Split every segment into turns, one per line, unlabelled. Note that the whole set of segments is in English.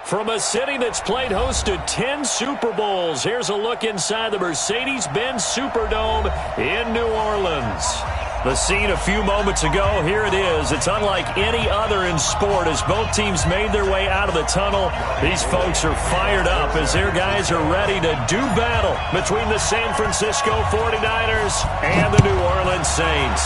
From a city that's played host to 10 Super Bowls, here's a look inside the Mercedes-Benz Superdome in New Orleans. The scene a few moments ago, here it is. It's unlike any other in sport as both teams made their way out of the tunnel. These folks are fired up as their guys are ready to do battle between the San Francisco 49ers and the New Orleans Saints.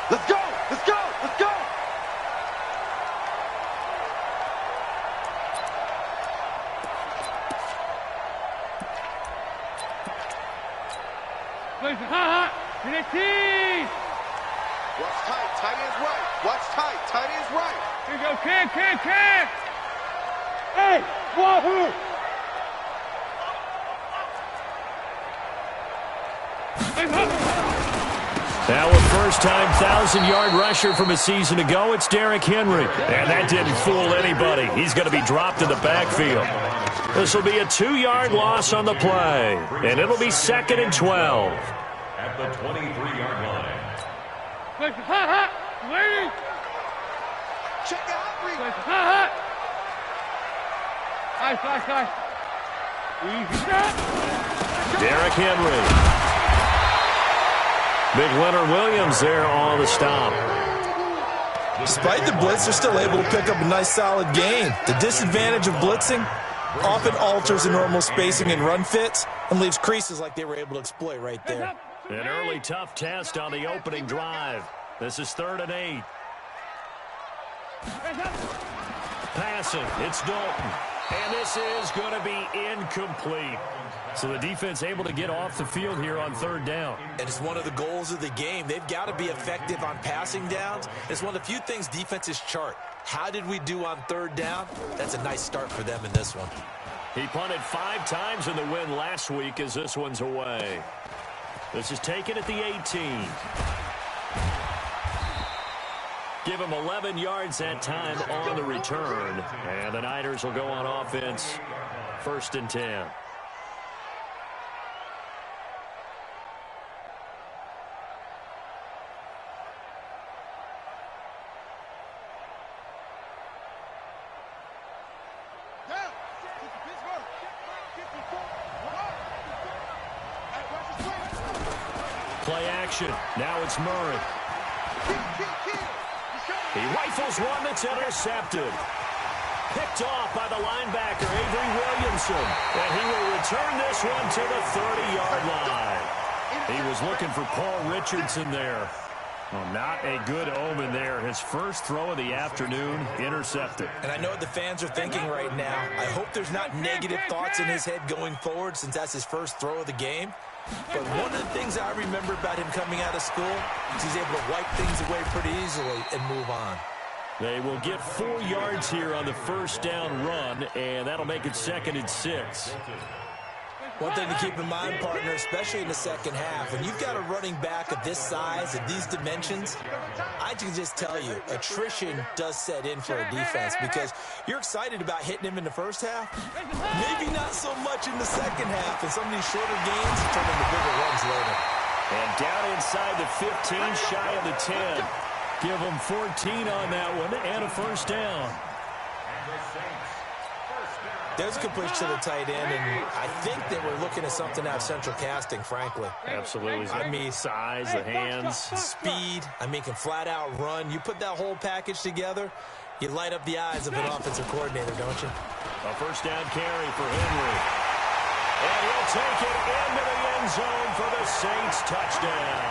Let's go! Let's go! Let's go!
Watch
tight, tight ends right. Watch tight, tight ends right.
Here you go, kick. Hey, wahoo!
Now a first-time 1,000-yard rusher from a season ago, it's Derrick Henry. And that didn't fool anybody. He's going to be dropped in the backfield. This will be a 2-yard loss on the play. And it'll be 2nd and 12.
At the 23-yard line.
Waiting.
Check out, Reed.
Nice. Easy shot.
Derrick Henry. Big Leonard Williams there on the stop.
Despite the blitz, they're still able to pick up a nice solid gain. The disadvantage of blitzing often alters the normal spacing and run fits and leaves creases like they were able to exploit right there.
An early tough test on the opening drive. This is 3rd and 8. Passing, it's Dalton. And this is going to be incomplete. So the defense able to get off the field here on 3rd down.
And it's one of the goals of the game. They've got to be effective on passing downs. It's one of the few things defenses chart. How did we do on 3rd down? That's a nice start for them in this one.
He punted 5 times in the win last week as this one's away. This is taken at the 18. Give him 11 yards that time on the return. And the Niners will go on offense. 1st and 10. Play action. Now it's Murray. He rifles one that's intercepted. Picked off by the linebacker, Avery Williamson. And he will return this one to the 30-yard line. He was looking for Paul Richardson there. Well, not a good omen there. His first throw of the afternoon intercepted.
And I know what the fans are thinking right now. I hope there's not negative thoughts in his head going forward since that's his first throw of the game. But one of the things I remember about him coming out of school is he's able to wipe things away pretty easily and move on.
They will get 4 yards here on the first down run, and that'll make it 2nd and 6.
One thing to keep in mind, partner, especially in the second half, when you've got a running back of this size, of these dimensions, I can just tell you, attrition does set in for a defense because you're excited about hitting him in the first half. Maybe not so much in the second half, and some of these shorter gains turn into bigger runs later.
And down inside the 15, shy of the 10. Give them 14 on that one, and a first down.
There's a completion to the tight end, and I think that we're looking at something out of central casting, frankly.
Absolutely.
I mean,
size, the hands.
Speed, can flat out run. You put that whole package together, you light up the eyes of an offensive coordinator, don't you?
A first down carry for Henry. And he'll take it into the end zone for the Saints touchdown.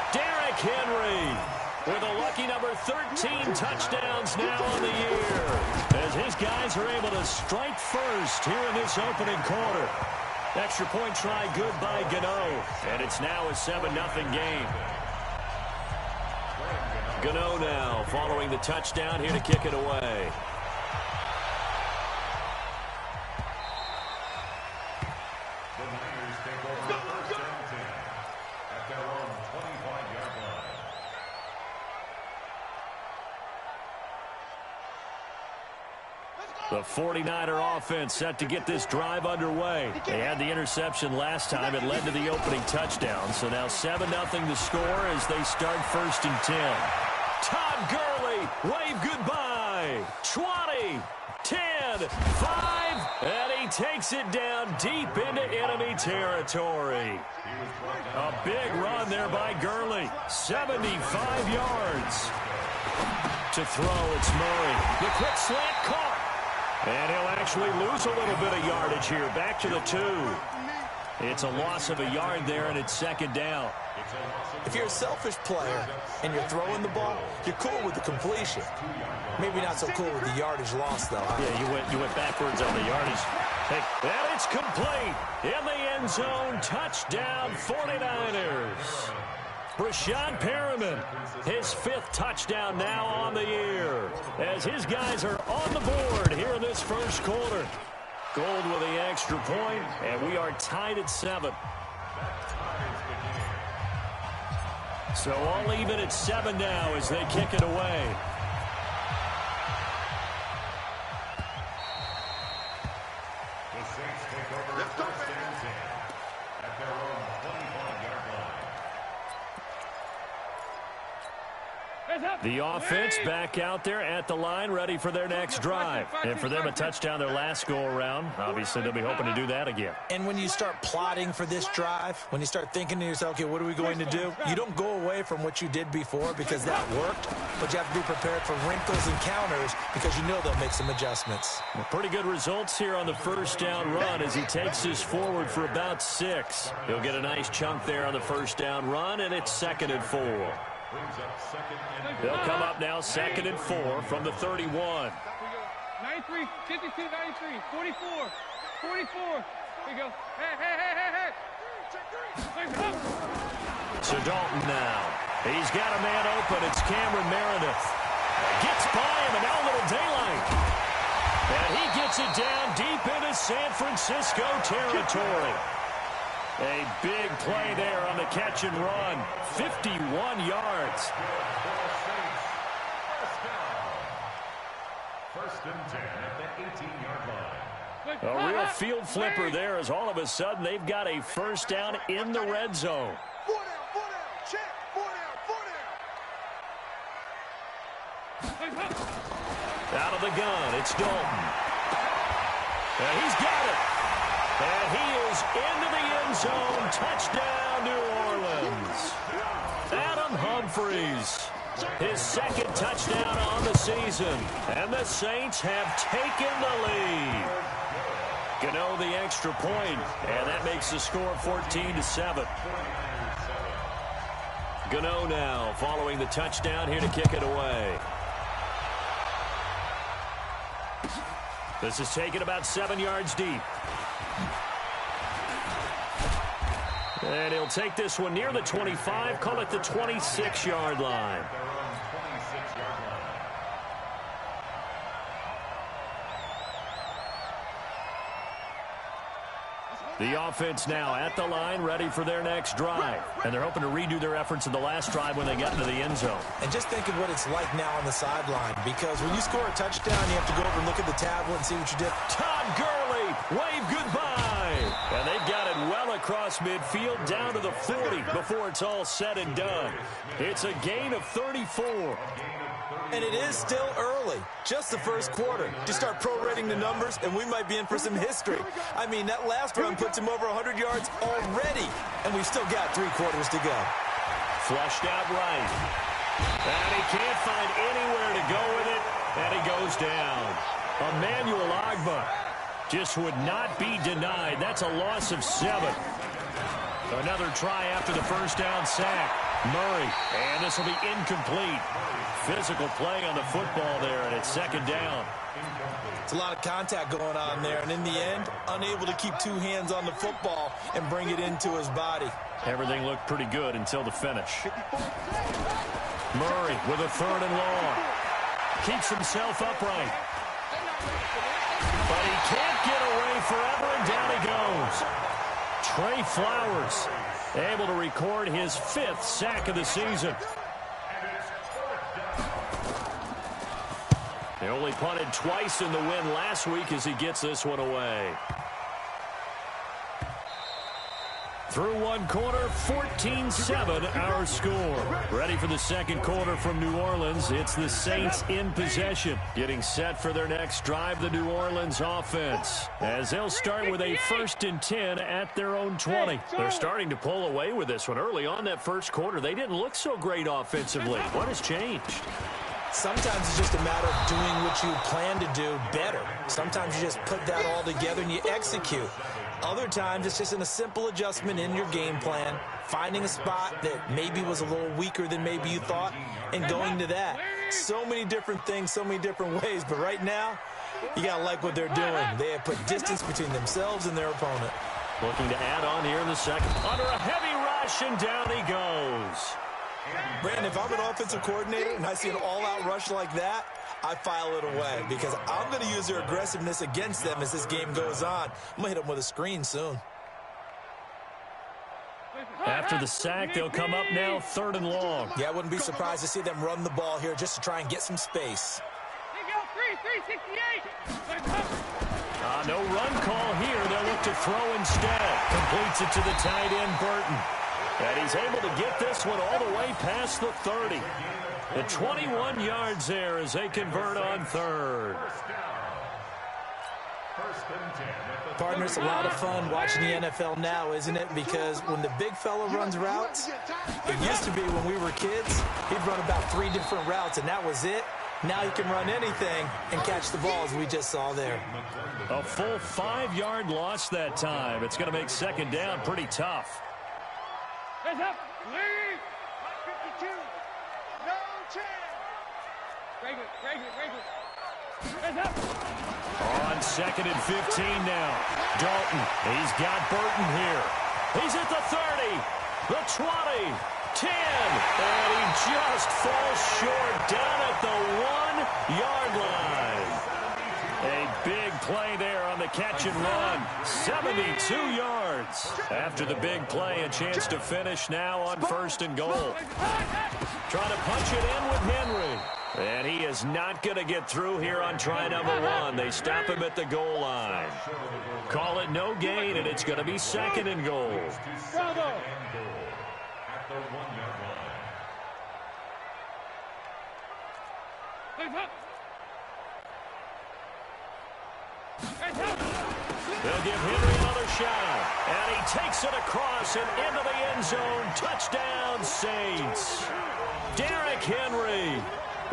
Derrick Henry with a lucky number 13 touchdowns now on the year, as his guys are able to strike first here in this opening quarter. Extra point try good by Gano, and it's now a 7-0 game. Gano now following the touchdown here to kick it away.
The Niners take over the first and 10 at their own 25-yard line.
Let's go!
The 49er offense set to get this drive underway. They had the interception last time. It led to the opening touchdown. So now 7-0 to score as they start 1st and 10. Todd Gurley, wave goodbye. 20, 10, 5, and he takes it down deep into enemy territory. A big run there by Gurley. 75 yards. To throw, it's Murray. The quick slant caught. And he'll actually lose a little bit of yardage here. Back to the 2. It's a loss of a yard there, and it's 2nd down.
If you're a selfish player and you're throwing the ball, you're cool with the completion. Maybe not so cool with the yardage loss, though.
Yeah, you went backwards on the yardage. Hey, and it's complete. In the end zone, touchdown 49ers. Brashad Perriman, his 5th touchdown now on the year, as his guys are on the board here in this first quarter. Gold with the extra point, and we are tied at 7. So all even at 7 now as they kick it away.
The Saints take over 1st and 10 at their own 25-yard line.
The offense back out there at the line, ready for their next drive. And for them, a touchdown their last go-around. Obviously, they'll be hoping to do that again.
And when you start plotting for this drive, when you start thinking to yourself, okay, what are we going to do? You don't go away from what you did before because that worked, but you have to be prepared for wrinkles and counters because you know they'll make some adjustments.
Well, pretty good results here on the 1st down run as he takes this forward for about 6. He'll get a nice chunk there on the 1st down run, and it's 2nd and 4. They'll come up now 2nd and 4 from the 31.
93, 52, 93, 44, 44. Here you go. Hey.
So Dalton now. He's got a man open. It's Cameron Meredith. Gets by him, and now a little daylight. And he gets it down deep into San Francisco territory. A big play there on the catch and run. 51 yards.
1st and 10 at the 18-yard line.
A real field flipper there as all of a sudden they've got a 1st down in the red zone.
4 down, check, 4 down.
Out of the gun, it's Dalton. And he's got it. And he is into the end zone. Touchdown, New Orleans. Adam Humphries, his 2nd touchdown on the season. And the Saints have taken the lead. Gano the extra point, and that makes the score 14-7. Gano now following the touchdown here to kick it away. This is taken about 7 yards deep. And he'll take this one near the 25, call it the 26-yard line. The offense now at the line, ready for their next drive. And they're hoping to redo their efforts in the last drive when they got into the end zone.
And just think of what it's like now on the sideline, because when you score a touchdown, you have to go over and look at the tablet and see what you did.
Todd Gurley, wave goodbye. And they've got it well across midfield down to the 40 before it's all said and done. It's a gain of 34.
And it is still early, just the first quarter. Just start prorating the numbers, and we might be in for some history. I mean, that last run puts him over 100 yards already, and we've still got 3 quarters to go.
Flushed out right. And he can't find anywhere to go with it, and he goes down. Emmanuel Ogbah just would not be denied. That's a loss of 7. Another try after the 1st down sack. Murray, and this will be incomplete. Physical play on the football there, and it's 2nd down.
It's a lot of contact going on there, and in the end, unable to keep 2 hands on the football and bring it into his body.
Everything looked pretty good until the finish. Murray with a 3rd and long. Keeps himself upright. But he can't get away forever, and down he goes. Trey Flowers able to record his 5th sack of the season. They only punted twice in the win last week as he gets this one away. Through one quarter, 14-7 our score. Ready for the second quarter from New Orleans. It's the Saints in possession. Getting set for their next drive, the New Orleans offense. As they'll start with a 1st and 10 at their own 20. They're starting to pull away with this one. Early on that first quarter, they didn't look so great offensively. What has changed?
Sometimes it's just a matter of doing what you plan to do better. Sometimes you just put that all together and you execute. Other times, it's just in a simple adjustment in your game plan, finding a spot that maybe was a little weaker than maybe you thought, and going to that. So many different things, so many different ways, but right now, you got to like what they're doing. They have put distance between themselves and their opponent.
Looking to add on here in the second. Under a heavy rush, and down he goes.
Brandon, if I'm an offensive coordinator and I see an all-out rush like that, I file it away because I'm going to use their aggressiveness against them as this game goes on. I'm going to hit them with a screen soon.
After the sack, they'll come up now 3rd and long.
Yeah, I wouldn't be surprised to see them run the ball here just to try and get some space.
No run call here. They'll look to throw instead. Completes it to the tight end, Burton. And he's able to get this one all the way past the 30. The 21 yards there as they convert on 3rd.
Partner, it's a lot of fun watching the NFL now, isn't it? Because when the big fella runs routes, it used to be when we were kids, he'd run about 3 different routes, and that was it. Now he can run anything and catch the ball, as we just saw there.
A full 5-yard loss that time. It's going to make second down pretty tough.
Heads up, lead. 52. No chance. Regular. Heads up.
On 2nd and 15 now. Dalton, he's got Burton here. He's at the 30, the 20, 10, and he just falls short down at the 1-yard line. A big play there on the catch and run. 72 yards. After the big play, a chance to finish now on 1st and goal. Trying to punch it in with Henry. And he is not going to get through here on try number 1. They stop him at the goal line. Call it no gain, and it's going to be 2nd and goal.
Bravo.
They'll give Henry another shot. And he takes it across and into the end zone. Touchdown, Saints. Derrick Henry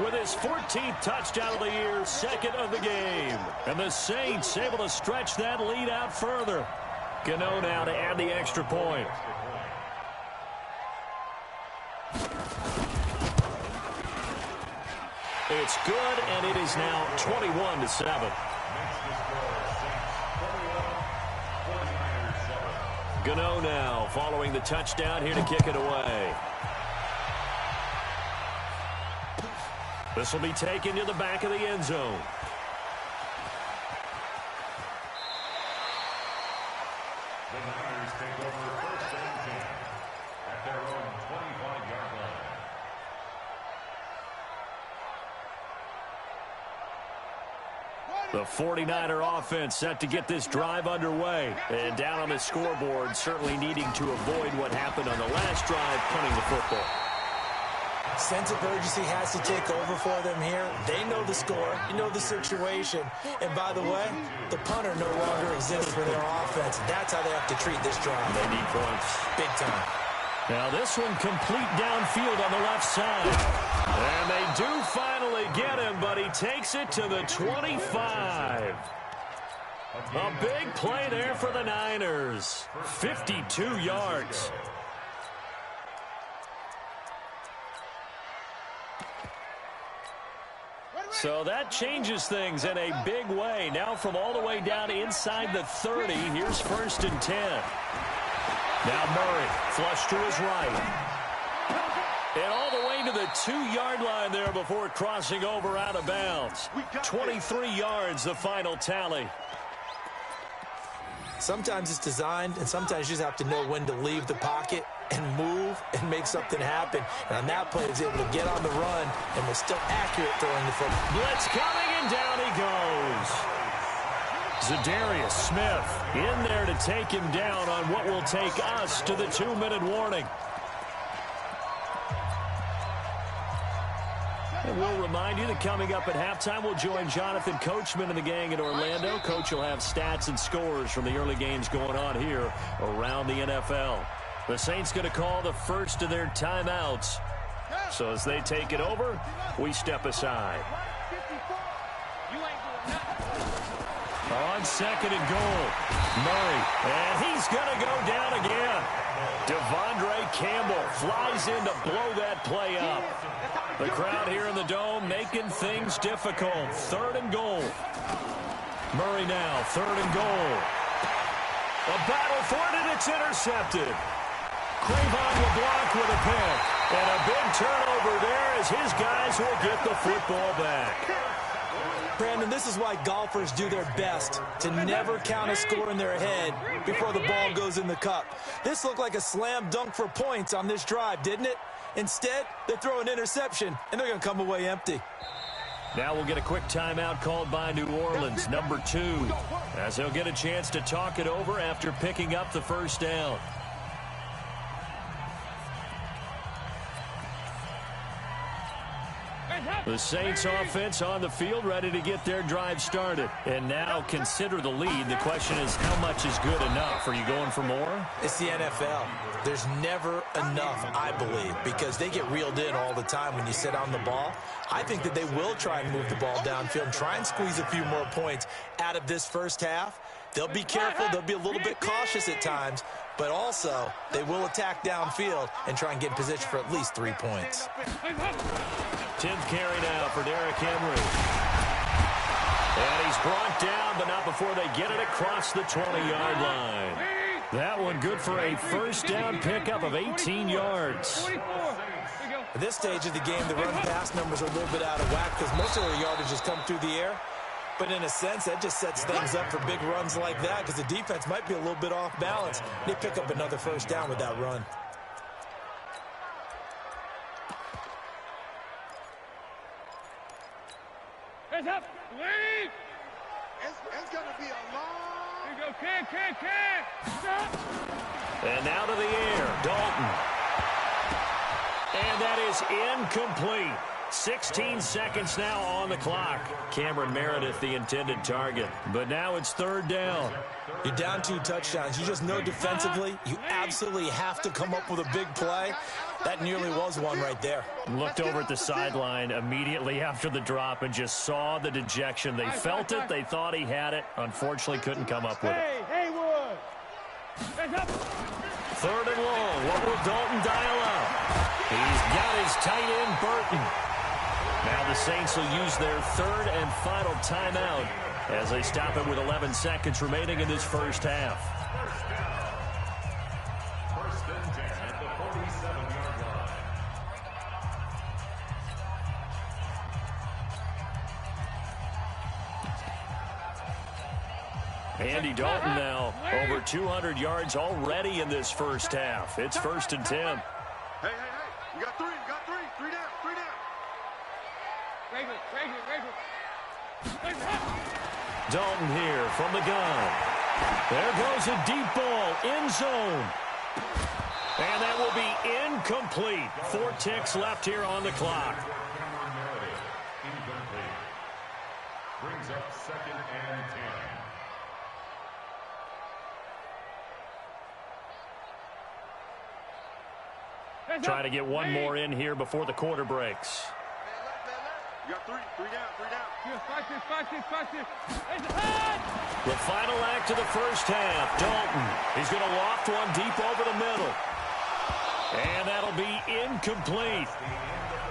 with his 14th touchdown of the year, 2nd of the game. And the Saints able to stretch that lead out further. Gano now to add the extra point. It's good, and it is now 21-7. Gano now following the touchdown here to kick it away. This will be taken to the back of the end zone.
The Niners take over 1st and 10 at their own 25-yard line.
The 49er offense set to get this drive underway. And down on the scoreboard, certainly needing to avoid what happened on the last drive, punting the football.
Sense of urgency has to take over for them here. They know the score. You know the situation. And by the way, the punter no longer exists for their offense. That's how they have to treat this drive.
They need points.
Big time.
Now this one complete downfield on the left side. And they do finally get him, but he takes it to the 25. A big play there for the Niners. 52 yards. So that changes things in a big way. Now from all the way down inside the 30, here's 1st and 10. Now Murray, flush to his right. And all the way to the 2-yard line there before crossing over out of bounds. 23 yards, the final tally.
Sometimes it's designed, and sometimes you just have to know when to leave the pocket. and move and make something happen. And on that play, he was able to get on the run and was still accurate throwing the football.
Blitz coming, and down he goes. Zadarius Smith in there to take him down on what will take us to the 2-minute warning. And we'll remind you that coming up at halftime, we'll join Jonathan Coachman and the gang in Orlando. Coach will have stats and scores from the early games going on here around the NFL. The Saints going to call the first of their timeouts. So as they take it over, we step aside. On second and goal, Murray, and he's going to go down again. Devondre Campbell flies in to blow that play up. The crowd here in the Dome making things difficult. Third and goal. Murray now, third and goal. A battle for it, and it's intercepted. Crayvon LeBlanc with a pick. And a big turnover there as his guys will get the football back.
Brandon, this is why golfers do their best to never count a score in their head before the ball goes in the cup. This looked like a slam dunk for points on this drive, didn't it? Instead, they throw an interception, and they're going to come away empty.
Now we'll get a quick timeout called by New Orleans, number 2, as they'll get a chance to talk it over after picking up the first down. The Saints offense on the field, ready to get their drive started. And now consider the lead. The question is, how much is good enough? Are you going for more?
It's the NFL. There's never enough, I believe, because they get reeled in all the time when you sit on the ball. I think that they will try and move the ball downfield and try and squeeze a few more points out of this first half. They'll be careful. They'll be a little bit cautious at times, but also they will attack downfield and try and get in position for at least 3 points.
10th carry now for Derrick Henry. And he's brought down, but not before they get it across the 20-yard line. That one good for a first down pickup of 18 yards.
At this stage of the game, the run-pass numbers are a little bit out of whack because most of their yardage has come through the air. But in a sense, that just sets things up for big runs like that because the defense might be a little bit off balance. They pick up another first down with that run.
Hands up! Lead!
It's going to be a long...
Here you go, can! Stop!
And now to the air, Dalton. And that is incomplete. 16 seconds now on the clock. Cameron Meredith, the intended target. But now it's third down.
You're down 2 touchdowns. You just know defensively you absolutely have to come up with a big play. That nearly was one right there.
Looked over at the sideline immediately after the drop and just saw the dejection. They felt it. They thought he had it. Unfortunately, couldn't come up with it.
Hey, Haywood! Hands up!
Third and long. What will Dalton dial up? He's got his tight end, Burton. Now the Saints will use their third and final timeout as they stop it with 11 seconds remaining in this first half.
First and 10 at the 47-yard line.
Andy Dalton now over 200 yards already in this first half. It's first and 10.
Hey, you got three down.
Dalton here from the gun. There goes a deep ball, end zone. And that will be incomplete. 4 ticks left here on the clock.
Incomplete. Brings up second and 10.
Trying to get one more in here before the quarter breaks.
You got three down.
Fight this.
The final act of the first half. Dalton, he's going to loft one deep over the middle. And that'll be incomplete.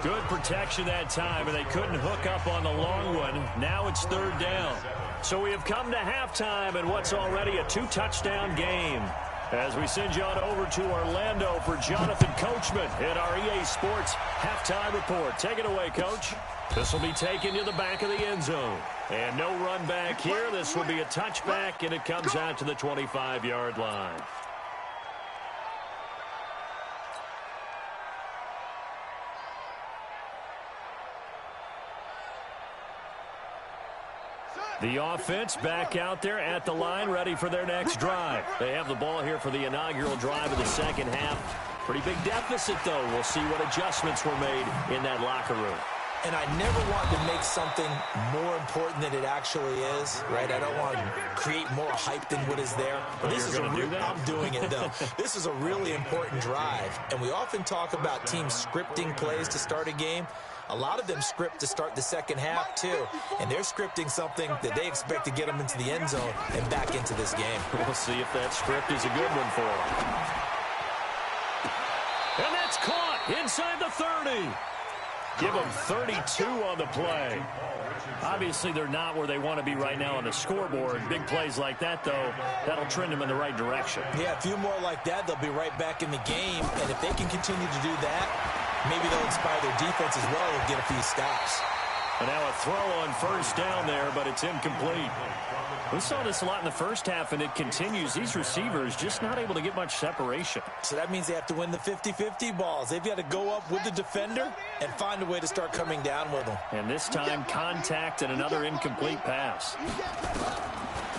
Good protection that time, and they couldn't hook up on the long one. Now it's third down. So we have come to halftime in what's already a 2-touchdown game. As we send you on over to Orlando for Jonathan Coachman in our EA Sports Halftime Report. Take it away, Coach. This will be taken to the back of the end zone. And no run back here. This will be a touchback, and it comes out to the 25-yard line. The offense back out there at the line, ready for their next drive. They have the ball here for the inaugural drive of the second half. Pretty big deficit, though. We'll see what adjustments were made in that locker room.
And I never want to make something more important than it actually is, right? I don't want to create more hype than what is there. But this is I'm doing it, though. This is a really important drive. And we often talk about teams scripting plays to start a game. A lot of them script to start the second half, too. And they're scripting something that they expect to get them into the end zone and back into this game.
We'll see if that script is a good one for them. And that's caught inside the 30. Give them 32 on the play. Obviously, they're not where they want to be right now on the scoreboard. Big plays like that, though, that'll trend them in the right direction.
Yeah, a few more like that, they'll be right back in the game. And if they can continue to do that, maybe they'll inspire their defense as well and get a few stops.
And now a throw on first down there, but it's incomplete. We saw this a lot in the first half, and it continues. These receivers just not able to get much separation.
So that means they have to win the 50-50 balls. They've got to go up with the defender and find a way to start coming down with them.
And this time, contact and another incomplete pass.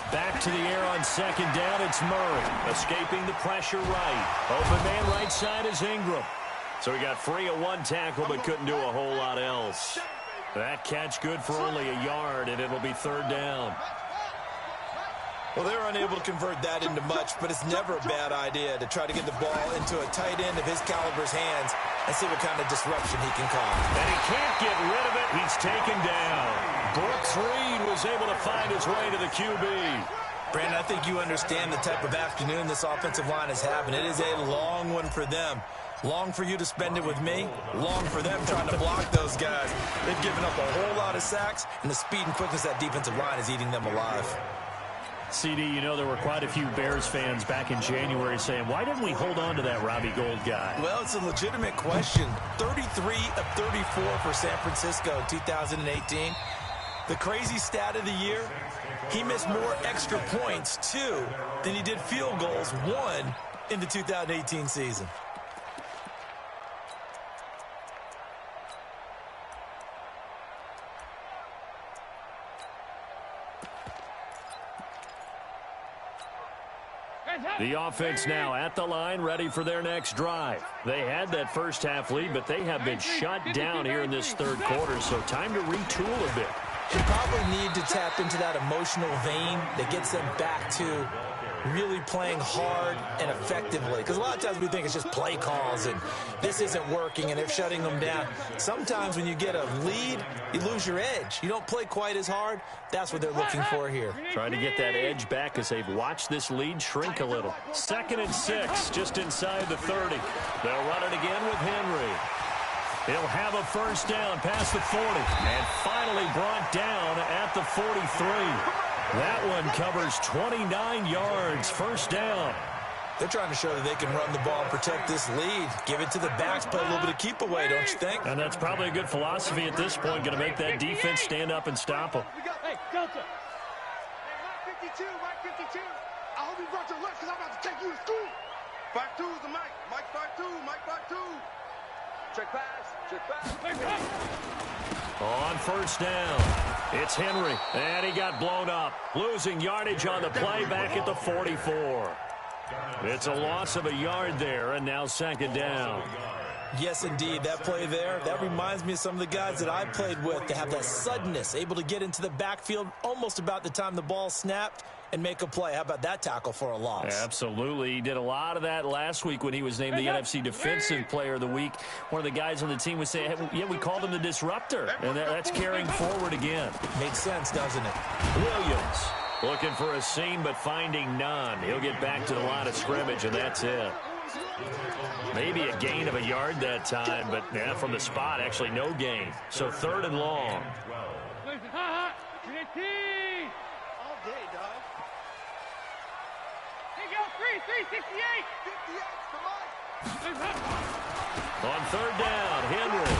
Back to the air on second down, it's Murray. Escaping the pressure right. Open man right side is Ingram. So he got free of one tackle, but couldn't do a whole lot else. That catch good for only a yard, and it'll be third down.
Well, they're unable to convert that into much, but it's never a bad idea to try to get the ball into a tight end of his caliber's hands and see what kind of disruption he can cause.
And he can't get rid of it. He's taken down. Brooks Reed was able to find his way to the QB.
Brandon, I think you understand the type of afternoon this offensive line is having. It is a long one for them. Long for you to spend it with me. Long for them trying to block those guys. They've given up a whole lot of sacks, and the speed and quickness of that defensive line is eating them alive.
CD, you know there were quite a few Bears fans back in January saying, why didn't we hold on to that Robbie Gould guy?
Well, it's a legitimate question. 33 of 34 for San Francisco in 2018. The crazy stat of the year, he missed more extra points, 2, than he did field goals, 1, in the 2018 season.
The offense now at the line, ready for their next drive. They had that first half lead, but they have been shut down here in this third quarter, so time to retool a bit.
They probably need to tap into that emotional vein that gets them back to really playing hard and effectively. Because a lot of times we think it's just play calls and this isn't working and they're shutting them down. Sometimes when you get a lead, you lose your edge. You don't play quite as hard. That's what they're looking for here.
Trying to get that edge back as they've watched this lead shrink a little. 2nd and 6, just inside the 30. They'll run it again with Henry. He'll have a first down past the 40 and finally brought down at the 43. That one covers 29 yards, first down.
They're trying to show that they can run the ball and protect this lead. Give it to the backs, play a little bit of keep away, don't you think?
And that's probably a good philosophy at this point, going to make that defense stand up and stop them.
Hey, Delta.
Hey, Mike 52, Mike 52. I hope you brought your lunch because I'm about to take you to school. 5-2 is the Mike. Mike 5-2, Mike 5-2. Check pass, check pass.
On first down, it's Henry, and he got blown up. Losing yardage on the play back at the 44. It's a loss of a yard there, and now 2nd down.
Yes, indeed. That play there, that reminds me of some of the guys that I played with. They have that suddenness, able to get into the backfield almost about the time the ball snapped and make a play. How about that tackle for a loss?
Absolutely. He did a lot of that last week when he was named the NFC Defensive Player of the Week. One of the guys on the team would say, hey, yeah, we called him the disruptor, and that's carrying forward again.
Makes sense, doesn't it?
Williams looking for a seam, but finding none. He'll get back to the line of scrimmage, and that's it. Maybe a gain of a yard that time, but yeah, from the spot, actually no gain. So 3rd and long.
All day, dog.
368.
58, come on.
On 3rd down, Henry.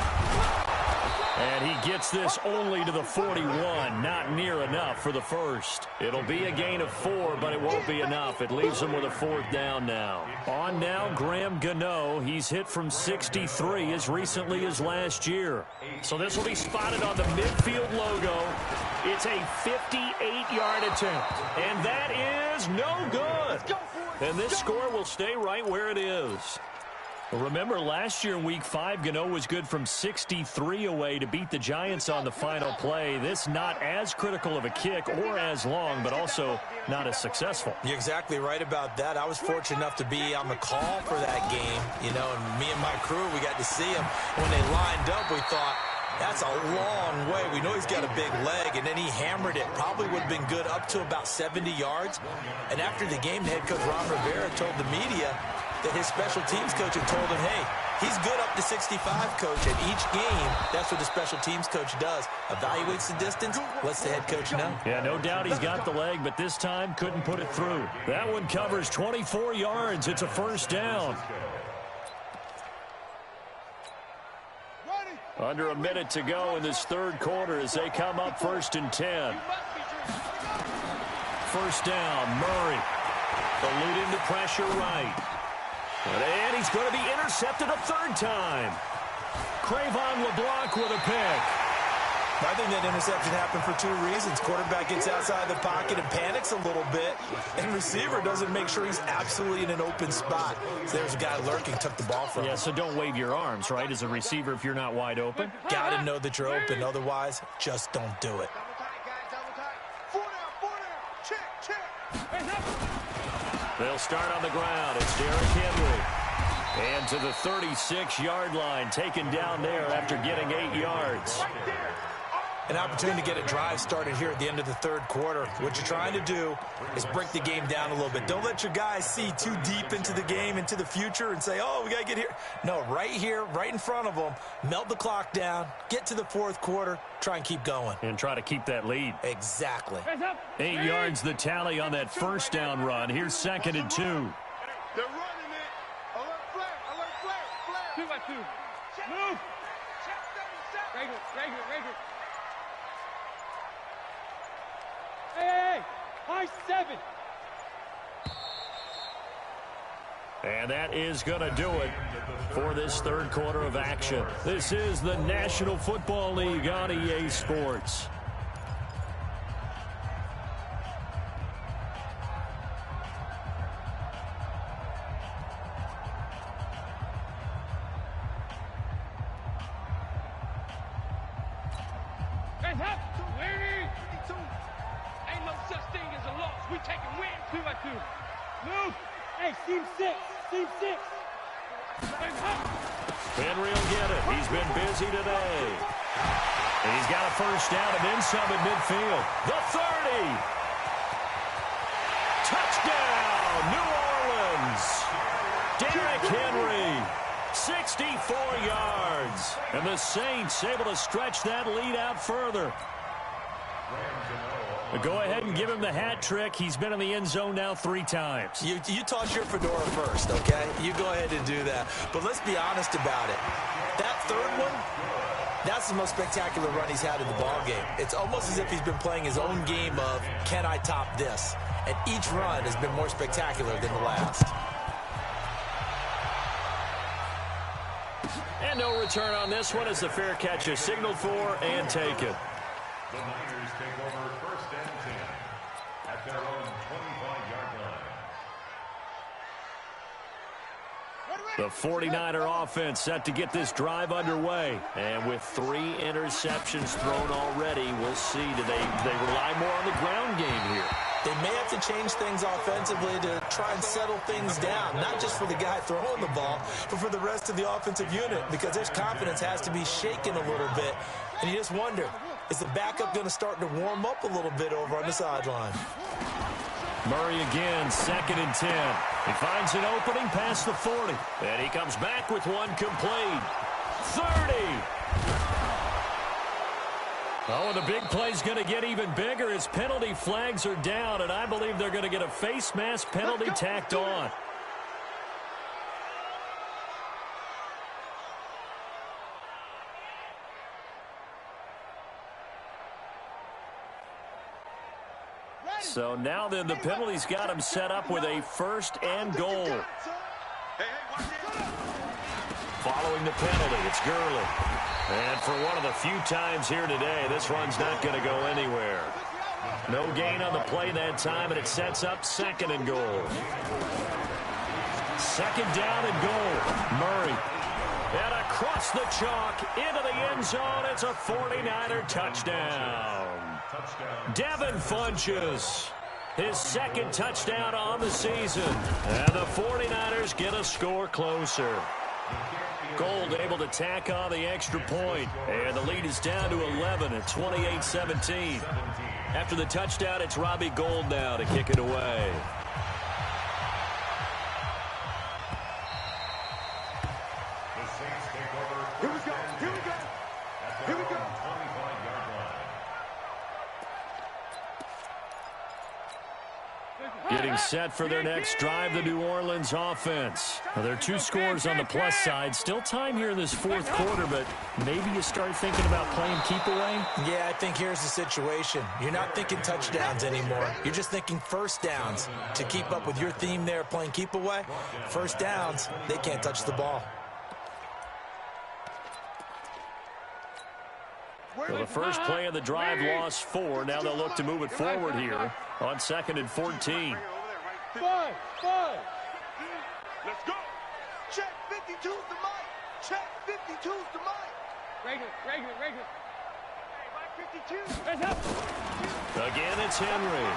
And he gets this only to the 41. Not near enough for the first. It'll be a gain of 4, but it won't be enough. It leaves them with a 4th down now. On now, Graham Gano. He's hit from 63 as recently as last year. So this will be spotted on the midfield logo. It's a 58-yard attempt. And that is no good. And this score will stay right where it is. Remember, last year, Week 5, Gano was good from 63 away to beat the Giants on the final play. This not as critical of a kick or as long, but also not as successful.
You're exactly right about that. I was fortunate enough to be on the call for that game, and me and my crew, we got to see him. When they lined up, we thought, that's a long way. We know he's got a big leg, and then he hammered it. Probably would have been good up to about 70 yards. And after the game, the head coach, Ron Rivera, told the media that his special teams coach had told him, hey, he's good up to 65, coach. At each game, that's what the special teams coach does. Evaluates the distance, lets the head coach know.
Yeah, no doubt he's got the leg, but this time couldn't put it through. That one covers 24 yards. It's a 1st down. Under a minute to go in this 3rd quarter as they come up 1st and 10. 1st down, Murray. Eluding the pressure right. And he's going to be intercepted a 3rd time. Crayvon LeBlanc with a pick.
I think that interception happened for 2 reasons. Quarterback gets outside the pocket and panics a little bit, and receiver doesn't make sure he's absolutely in an open spot. So there's a guy lurking, took the ball from him.
Yeah, so don't wave your arms, right, as a receiver if you're not wide open.
Got to know that you're open. Otherwise, just don't do it.
They'll start on the ground. It's Derrick Henry. And to the 36-yard line, taken down there after getting 8 yards.
An opportunity to get a drive started here at the end of the 3rd quarter. What you're trying to do is break the game down a little bit. Don't let your guys see too deep into the game, into the future, and say, oh, we got to get here. No, right here, right in front of them, melt the clock down, get to the 4th quarter, try and keep going.
And try to keep that lead.
Exactly.
8 yards the tally on that 1st down run. Here's 2nd and 2.
They're running it. Alert flag.
2 by 2. Move. Regular. Hey, high 7.
And that is going to do it for this 3rd quarter of action. This is the National Football League on EA Sports.
Hands up. Ain't no such thing as a loss. We taking wins. 2 by 2. Move. Hey, team 6.
Henry will get it. He's been busy today. And he's got a 1st down and then some at midfield. The 30. Touchdown, New Orleans. Derrick Henry, 64 yards. And the Saints able to stretch that lead out further. Go ahead and give him the hat trick. He's been in the end zone now 3 times.
You toss your fedora first, okay? You go ahead and do that. But let's be honest about it. That 3rd one, that's the most spectacular run he's had in the ballgame. It's almost as if he's been playing his own game of, can I top this? And each run has been more spectacular than the last.
And no return on this one as the fair catch is signaled for and taken.
The Niners take over 1st and 10 at their own 25-yard line.
The 49er offense set to get this drive underway. And with 3 interceptions thrown already, we'll see. Do they rely more on the ground game here?
They may have to change things offensively to try and settle things down, not just for the guy throwing the ball, but for the rest of the offensive unit, because their confidence has to be shaken a little bit. And you just wonder, is the backup going to start to warm up a little bit over on the sideline?
Murray again, 2nd and 10. He finds an opening past the 40. And he comes back with one complete. 30. Oh, and the big play's going to get even bigger as penalty flags are down, and I believe they're going to get a face mask penalty tacked on. So now then the penalty's got him set up with a 1st and goal. Following the penalty, it's Gurley. And for one of the few times here today, this run's not going to go anywhere. No gain on the play that time, and it sets up 2nd and goal. 2nd down and goal. Murray. And across the chalk, into the end zone, it's a 49er touchdown. Devin Funchess, his 2nd touchdown on the season. And the 49ers get a score closer. Gold able to tack on the extra point. And the lead is down to 11 at 28-17. After the touchdown, it's Robbie Gould now to kick it away. Getting set for their next drive, the New Orleans offense. Now, there are 2 scores on the plus side. Still time here in this 4th quarter, but maybe you start thinking about playing keep away?
Yeah, I think here's the situation. You're not thinking touchdowns anymore. You're just thinking 1st downs. To keep up with your theme there, playing keep away, 1st downs, they can't touch the ball.
Well, the first play of the drive lost 4. Now they'll look to move it forward here on 2nd and 14.
5.
Let's go. Check 52's the mic. Check 52's the mic.
Regular.
Hey, Mike 52.
Let's up.
Again, it's Henry.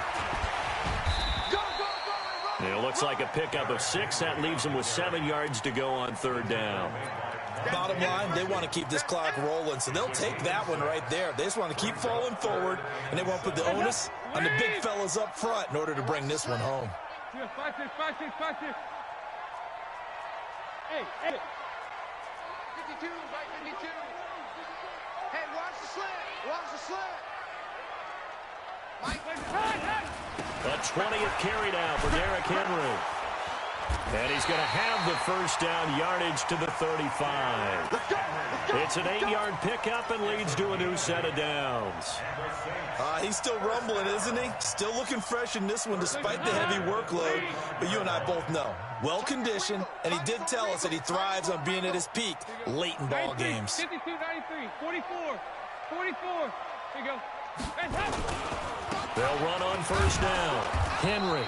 Go, go, go.
It looks like a pickup of 6. That leaves him with 7 yards to go on 3rd down.
Bottom line, they want to keep this clock rolling, so they'll take that one right there. They just want to keep falling forward, and they want to put the onus on the big fellas up front in order to bring this one home.
5, 6. Hey.
52, Mike 52. Hey, watch the slant. Mike.
A 20th carry down for Derrick Henry. And he's going to have the 1st down, yardage to the 35. It's an 8-yard pickup and leads to a new set of downs.
He's still rumbling, isn't he? Still looking fresh in this one despite the heavy workload. But you and I both know, well-conditioned, and he did tell us that he thrives on being at his peak late in ball games.
52, 93, 44. Here you go.
They'll run on 1st down. Henry.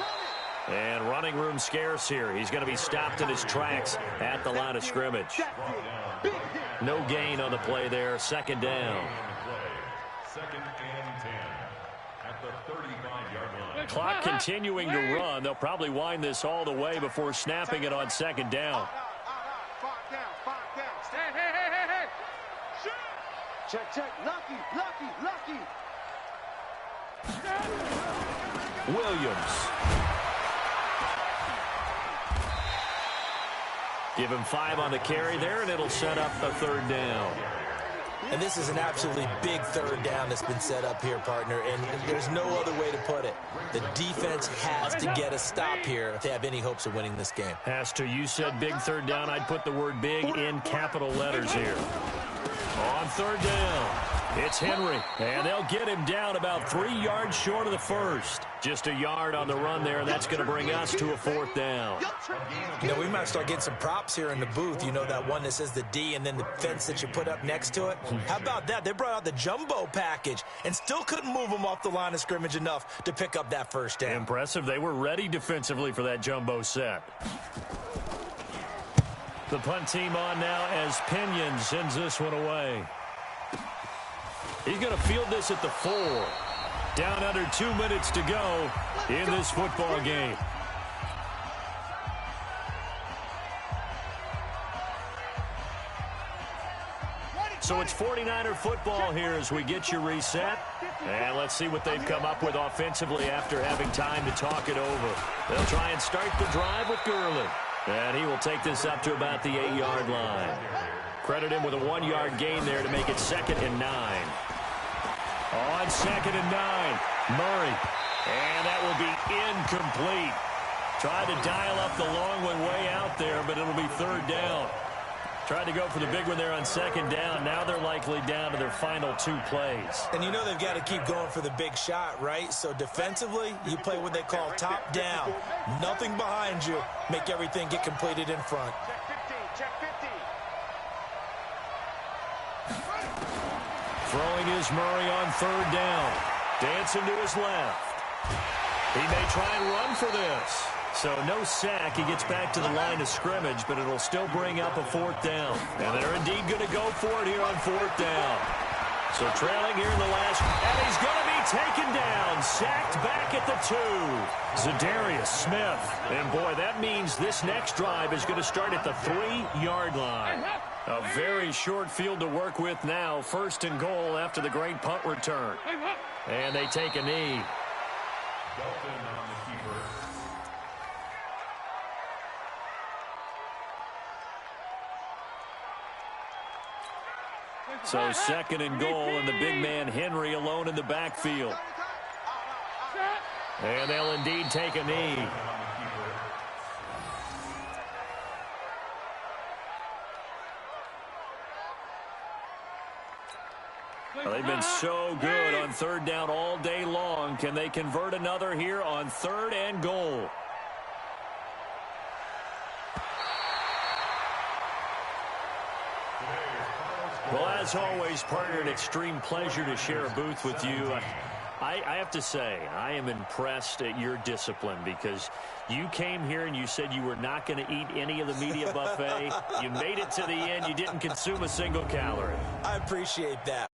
And running room scarce here. He's going to be stopped in his tracks at the line of scrimmage. No gain on the play there. 2nd down.
2nd and 10 at the 35-yard line.
Clock continuing to run. They'll probably wind this all the way before snapping it on 2nd down.
5 down.
Hey.
Check. Lucky.
Williams. Give him 5 on the carry there, and it'll set up a 3rd down.
And this is an absolutely big 3rd down that's been set up here, partner, and there's no other way to put it. The defense has to get a stop here if they have any hopes of winning this game.
Has to. You said big 3rd down. I'd put the word big in capital letters here. On 3rd down, it's Henry, and they'll get him down about 3 yards short of the 1st. Just a yard on the run there, and that's going to bring us to a 4th down.
You know, we might start getting some props here in the booth. You know, that one that says the D and then the fence that you put up next to it? How about that? They brought out the jumbo package and still couldn't move them off the line of scrimmage enough to pick up that 1st down.
Impressive. They were ready defensively for that jumbo set. The punt team on now as Pinion sends this one away. He's going to field this at the 4. Down under 2 minutes to go in this football game. So it's 49er football here as we get you reset. And let's see what they've come up with offensively after having time to talk it over. They'll try and start the drive with Gurley. And he will take this up to about the 8-yard line. Credit him with a 1-yard gain there to make it 2nd and 9. On 2nd and 9, Murray. And that will be incomplete. Tried to dial up the long one way out there, but it'll be 3rd down. Tried to go for the big one there on 2nd down. Now they're likely down to their their final 2 plays.
And you know they've got to keep going for the big shot, right? So defensively, you play what they call top down. Nothing behind you. Make everything get completed in front.
Check 50.
Throwing is Murray on 3rd down. Dancing to his left. He may try and run for this. So no sack. He gets back to the line of scrimmage, but it'll still bring up a 4th down. And they're indeed going to go for it here on 4th down. So trailing here in the last, and he's going to be taken down. Sacked back at the 2. Zadarius Smith. And boy, that means this next drive is going to start at the 3-yard line. A very short field to work with now. 1st and goal after the great punt return. And they take a knee.
Dalton on the keeper.
So 2nd and goal, and the big man Henry alone in the backfield. And they'll indeed take a knee. Well, they've been so good on 3rd down all day long. Can they convert another here on 3rd and goal? Well, as always, partner, an extreme pleasure to share a booth with you. I have to say, I am impressed at your discipline because you came here and you said you were not going to eat any of the media buffet. You made it to the end. You didn't consume a single calorie.
I appreciate that.